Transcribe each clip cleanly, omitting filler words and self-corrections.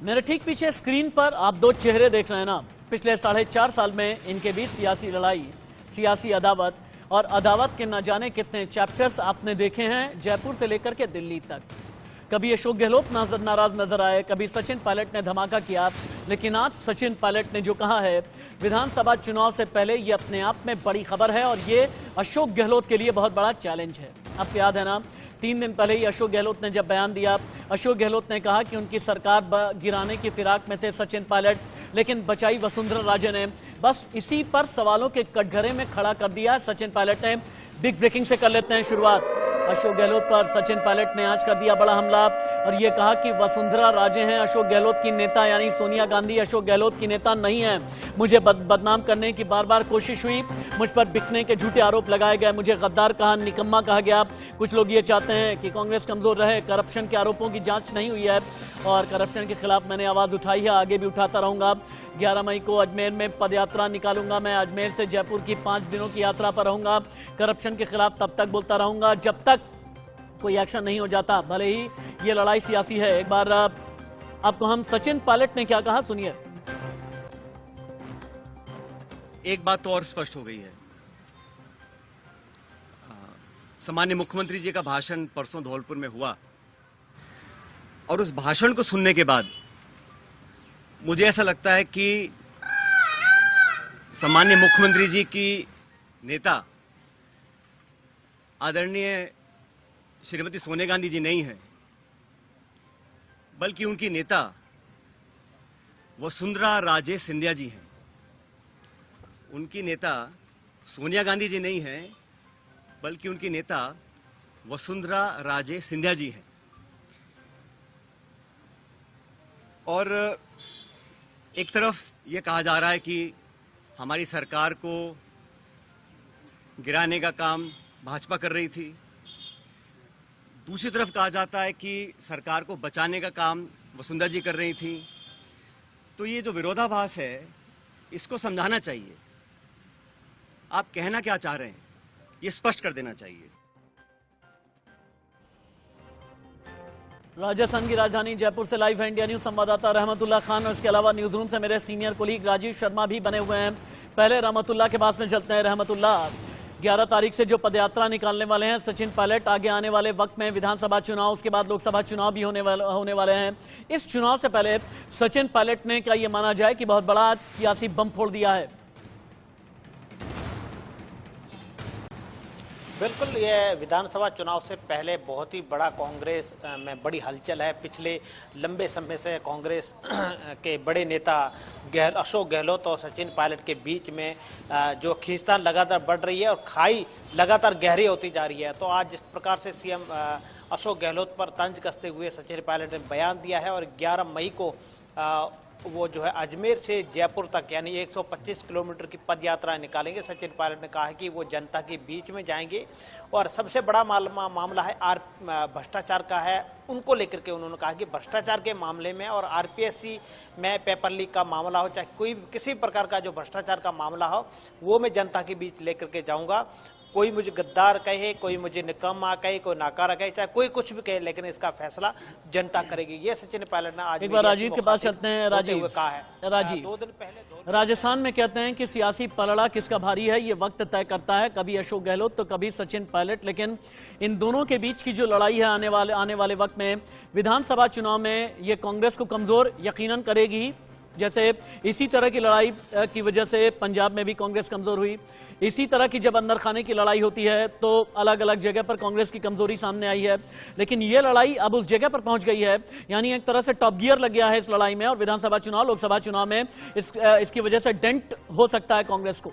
मेरे ठीक पीछे स्क्रीन पर आप दो चेहरे देख रहे हैं ना। पिछले 4.5 साल में इनके बीच सियासी लड़ाई, सियासी अदावत और अदावत के न जाने कितने चैप्टर्स आपने देखे हैं, जयपुर से लेकर के दिल्ली तक। कभी अशोक गहलोत नाराज नजर आए, कभी सचिन पायलट ने धमाका किया, लेकिन आज सचिन पायलट ने जो कहा है विधानसभा चुनाव से पहले, ये अपने आप में बड़ी खबर है और ये अशोक गहलोत के लिए बहुत बड़ा चैलेंज है। आपको याद है ना, 3 दिन पहले ही अशोक गहलोत ने जब बयान दिया, अशोक गहलोत ने कहा कि उनकी सरकार गिराने की फिराक में थे सचिन पायलट, लेकिन बचाई वसुंधरा राजे ने। बस इसी पर सवालों के कटघरे में खड़ा कर दिया सचिन पायलट ने। बिग ब्रेकिंग से कर लेते हैं शुरुआत। अशोक गहलोत पर सचिन पायलट ने आज कर दिया बड़ा हमला और ये कहा कि वसुंधरा राजे हैं अशोक गहलोत की नेता, यानी सोनिया गांधी अशोक गहलोत की नेता नहीं है। मुझे बदनाम करने की बार बार कोशिश हुई, मुझ पर बिकने के झूठे आरोप लगाए गए, मुझे गद्दार कहा, निकम्मा कहा गया। कुछ लोग ये चाहते हैं कि कांग्रेस कमजोर रहे। करप्शन के आरोपों की जांच नहीं हुई है और करप्शन के खिलाफ मैंने आवाज उठाई है, आगे भी उठाता रहूंगा। 11 मई को अजमेर में पदयात्रा निकालूंगा। मैं अजमेर से जयपुर की 5 दिनों की यात्रा पर रहूंगा। करप्शन के खिलाफ तब तक बोलता रहूंगा जब तक कोई एक्शन नहीं हो जाता, भले ही ये लड़ाई सियासी है। एक बार आपको हम सचिन पायलट ने क्या कहा सुनिए। एक बात तो और स्पष्ट हो गई है, सम्माननीय मुख्यमंत्री जी का भाषण परसों धौलपुर में हुआ और उस भाषण को सुनने के बाद मुझे ऐसा लगता है कि सम्माननीय मुख्यमंत्री जी की नेता आदरणीय श्रीमती सोनिया गांधी जी नहीं है, बल्कि उनकी नेता वसुंधरा राजे सिंधिया जी हैं। उनकी नेता सोनिया गांधी जी नहीं है, बल्कि उनकी नेता वसुंधरा राजे सिंधिया जी हैं। और एक तरफ ये कहा जा रहा है कि हमारी सरकार को गिराने का काम भाजपा कर रही थी, दूसरी तरफ कहा जाता है कि सरकार को बचाने का काम वसुंधरा जी कर रही थी। तो ये जो विरोधाभास है, इसको समझाना चाहिए। आप कहना क्या चाह रहे हैं, ये स्पष्ट कर देना चाहिए। राजस्थान की राजधानी जयपुर से लाइव है इंडिया न्यूज संवाददाता रहमतुल्लाह खान और इसके अलावा न्यूज रूम से मेरे सीनियर कोलीग राजीव शर्मा भी बने हुए हैं। पहले रहमतुल्लाह के पास में चलते हैं। रहमतुल्लाह, 11 तारीख से जो पदयात्रा निकालने वाले हैं सचिन पायलट, आगे आने वाले वक्त में विधानसभा चुनाव, उसके बाद लोकसभा चुनाव भी होने वाले हैं। इस चुनाव से पहले सचिन पायलट ने, क्या ये माना जाए कि बहुत बड़ा सियासी बम फोड़ दिया है? बिल्कुल, ये विधानसभा चुनाव से पहले बहुत ही बड़ा कांग्रेस में बड़ी हलचल है। पिछले लंबे समय से कांग्रेस के बड़े नेता अशोक गहलोत और सचिन पायलट के बीच में जो खींचतान लगातार बढ़ रही है और खाई लगातार गहरी होती जा रही है। तो आज जिस प्रकार से सीएम अशोक गहलोत पर तंज कसते हुए सचिन पायलट ने बयान दिया है और 11 मई को वो जो है अजमेर से जयपुर तक यानी 125 किलोमीटर की पद यात्रा निकालेंगे। सचिन पायलट ने कहा है कि वो जनता के बीच में जाएंगे और सबसे बड़ा मामला है भ्रष्टाचार का है। उनको लेकर के उन्होंने कहा कि भ्रष्टाचार के मामले में और आरपीएससी में पेपर लीक का मामला हो, चाहे कोई किसी प्रकार का जो भ्रष्टाचार का मामला हो, वो मैं जनता के बीच लेकर के जाऊंगा। कोई मुझे गद्दार कहे, कोई मुझे निकम्मा कहे, कोई नाकारा कहे, चाहे कोई कुछ भी कहे, लेकिन इसका फैसला जनता करेगी। ये सचिन पायलट ने आज एक बार राजीव के पास चलते हैं। राजीव कहा है, राजीव 2 दिन पहले राजस्थान में कहते हैं कि सियासी पलड़ा किसका भारी है, ये वक्त तय करता है। कभी अशोक गहलोत तो कभी सचिन पायलट, लेकिन इन दोनों के बीच की जो लड़ाई है आने वाले वक्त में विधानसभा चुनाव में, ये कांग्रेस को कमजोर यकीनन करेगी। जैसे इसी तरह की लड़ाई की वजह से पंजाब में भी कांग्रेस कमजोर हुई। इसी तरह की जब अंदर खाने की लड़ाई होती है तो अलग अलग जगह पर कांग्रेस की कमजोरी सामने आई है, लेकिन ये लड़ाई अब उस जगह पर पहुंच गई है, यानी एक तरह से टॉप गियर लग गया है इस लड़ाई में। और विधानसभा चुनाव, लोकसभा चुनाव में इसकी वजह से डेंट हो सकता है कांग्रेस को।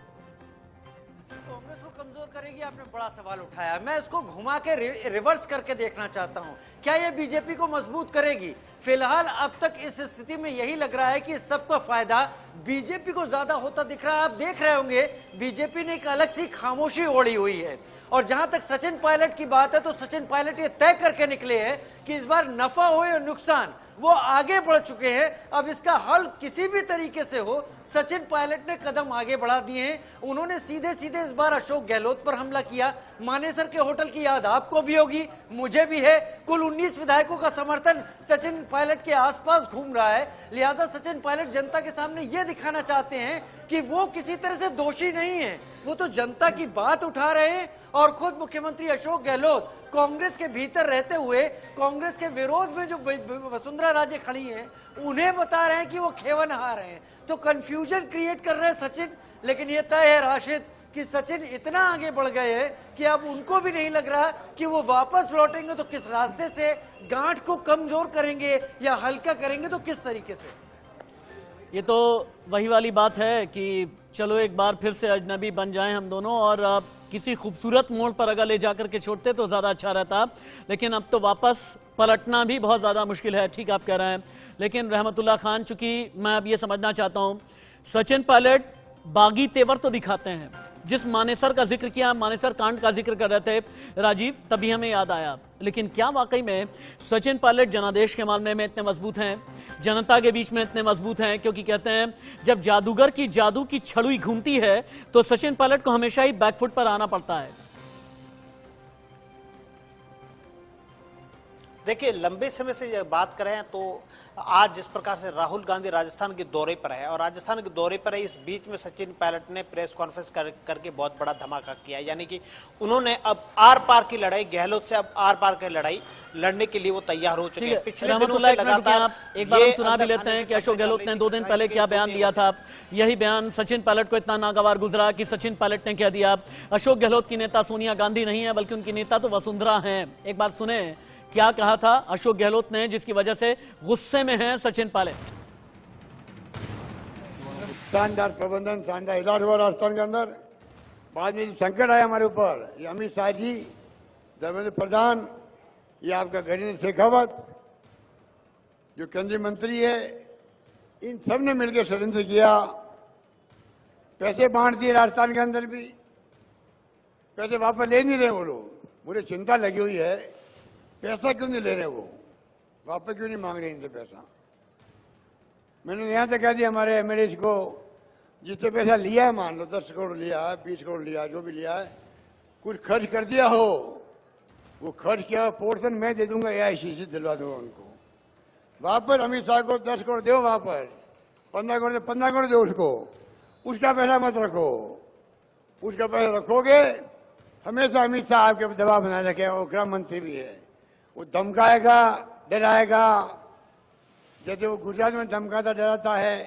कांग्रेस को कमजोर करेगी, आपने बड़ा सवाल उठाया। मैं इसको घुमा के रिवर्स करके देखना चाहता हूं, क्या ये बीजेपी को मजबूत करेगी? फिलहाल अब तक इस स्थिति में यही लग रहा है कि सबका फायदा बीजेपी को ज्यादा होता दिख रहा है। आप देख रहे होंगे बीजेपी ने एक अलग सी खामोशी ओढ़ी हुई है और जहां तक सचिन पायलट की बात है तो सचिन पायलट ये तय करके निकले हैं कि इस बार नफा हो या नुकसान वो आगे बढ़ चुके हैं। अब इसका हल किसी भी तरीके से हो, सचिन पायलट ने कदम आगे बढ़ा दिए हैं। उन्होंने सीधे सीधे इस बार अशोक गहलोत पर हमला किया। मानेसर के होटल की याद आपको भी होगी, मुझे भी है। कुल 19 विधायकों का समर्थन सचिन पायलट के आसपास घूम रहा है। लिहाजा सचिन पायलट जनता के सामने यह दिखाना चाहते हैं कि वो किसी तरह से दोषी नहीं है, वो तो जनता की बात उठा रहे हैं। और खुद मुख्यमंत्री अशोक गहलोत कांग्रेस के भीतर रहते हुए कांग्रेस के विरोध में जो वसुंधरा राजे खड़ी हैं उन्हें बता रहे हैं कि वो खेवनहार हैं। तो कंफ्यूजन क्रिएट कर रहे हैं सचिन। लेकिन ये तय है राशिद कि सचिन इतना आगे बढ़ गए हैं कि अब उनको भी नहीं लग रहा कि वो वापस लौटेंगे तो किस रास्ते से, गांठ को कमजोर करेंगे या हल्का करेंगे तो किस तरीके से। ये तो वही वाली बात है कि चलो एक बार फिर से अजनबी बन जाएं हम दोनों और किसी खूबसूरत मोड़ पर अगर ले जाकर के छोड़ते तो ज्यादा अच्छा रहता। लेकिन अब तो वापस पलटना भी बहुत ज्यादा मुश्किल है, ठीक आप कह रहे हैं। लेकिन रहमतुल्लाह खान, चूंकि मैं अब ये समझना चाहता हूं, सचिन पायलट बागी तेवर तो दिखाते हैं। जिस मानेसर का जिक्र किया, मानेसर कांड का जिक्र कर रहे थे राजीव, तभी हमें याद आया। लेकिन क्या वाकई में सचिन पायलट जनादेश के मामले में इतने मजबूत हैं, जनता के बीच में इतने मजबूत हैं? क्योंकि कहते हैं जब जादूगर की जादू की छड़ुई घूमती है तो सचिन पायलट को हमेशा ही बैकफुट पर आना पड़ता है। देखिए, लंबे समय से बात करें तो आज जिस प्रकार से राहुल गांधी राजस्थान के दौरे पर है और राजस्थान के दौरे पर है, इस बीच में सचिन पायलट ने प्रेस कॉन्फ्रेंस करके बहुत बड़ा धमाका किया। यानी कि उन्होंने अब आर पार की लड़ाई, गहलोत से अब आर पार की लड़ाई लड़ने के लिए वो तैयार हो चुके हैं। पिछले दिनों से लगातार एक बार हम सुना भी लेते हैं कि अशोक गहलोत ने 2 दिन पहले क्या बयान दिया था। यही बयान सचिन पायलट को इतना नागवार गुजरा कि सचिन पायलट ने कह दिया अशोक गहलोत की नेता सोनिया गांधी नहीं है बल्कि उनकी नेता तो वसुंधरा है। एक बार सुने क्या कहा था अशोक गहलोत ने, जिसकी वजह से गुस्से में हैं सचिन पायलट। शानदार प्रबंधन, शानदार इलाज हुआ राजस्थान के अंदर। बाद में संकट आया हमारे ऊपर, ये अमित शाह जी, धर्मेंद्र प्रधान, ये आपका गजेंद्र शेखावत जो केंद्रीय मंत्री है, इन सब ने मिलकर षड्यंत्र किया। पैसे बांट दिए राजस्थान के अंदर भी, पैसे वापस ले नहीं रहे वो लोग। मुझे चिंता लगी हुई है, पैसा क्यों नहीं ले रहे वो, वापस क्यों नहीं मांग रहे इनसे पैसा। मैंने यहाँ तक कह दिया हमारे एमएलए को, जिससे पैसा लिया है, मान लो 10 करोड़ लिया है, 20 करोड़ लिया है, जो भी लिया है, कुछ खर्च कर दिया हो, वो खर्च किया पोर्शन मैं दे दूंगा, AICC दिलवा दूंगा उनको। वापस अमित शाह को 10 करोड़ दो, वापस 15 करोड़ 15 करोड़ दो उसको, उसका पैसा मत रखो। उसका पैसा रखोगे हमेशा अमित शाह आपके दबाव बनाए रखेगा, वो गृह मंत्री भी है, वो धमकाएगा, डराएगा। जैसे वो गुजरात में धमकाता डराता है,